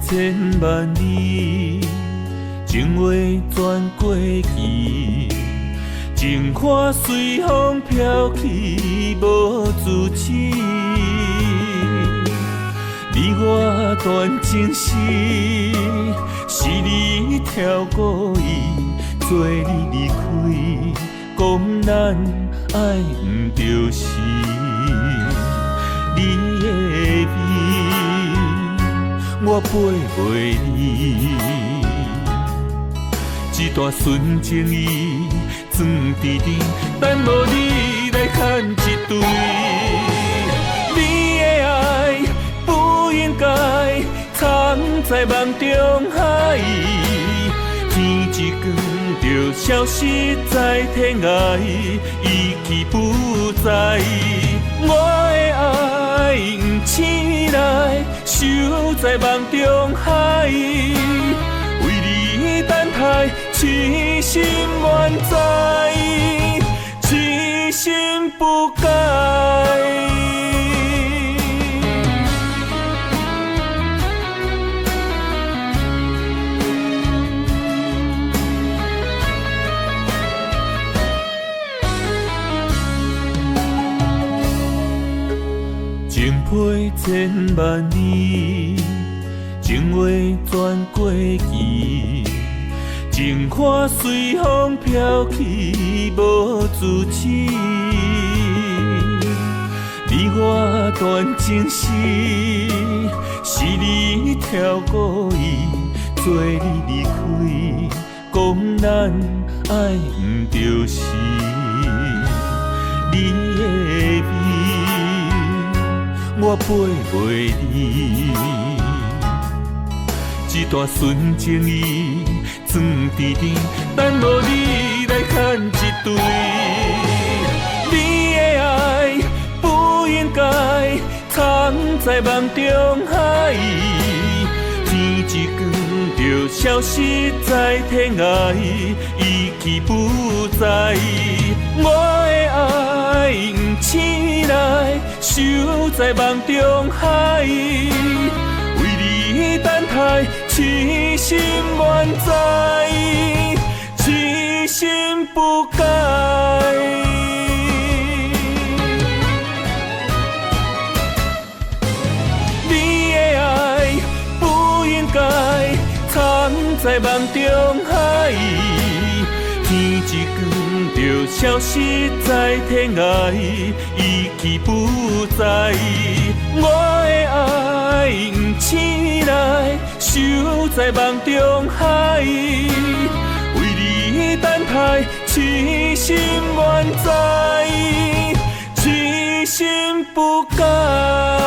千万里，情话转过期，情花随风飘去，无自持。你我段情诗，是你挑故意，做你离开，讲咱爱毋着时。你的美，我陪袂离。一段纯情意，装伫你，等无你来牵一对。你的爱不应该藏在梦中海，天一光就消失在天涯，遗弃不在。我的爱不醒来，守在梦中海，为你等待，痴心愿在，痴心不改。情配千万里，情话转过期，情花随风飘去，无自持。你我段情诗，是你挑故意，做你离开，讲咱爱毋着时。你的美，我陪袂离。一段纯情意，装伫你，等无你来牵一对。你的爱不应该藏在梦中海，天一光就消失在天涯，遗弃不在。我的爱不醒来，守在梦中海，为你等待，痴心愿在，痴心不改。你的爱不应该藏在梦中海，天一光就消失在天涯，遗弃不在。我的爱不醒来，守在梦中海，为你等待，痴心愿在，痴心不改。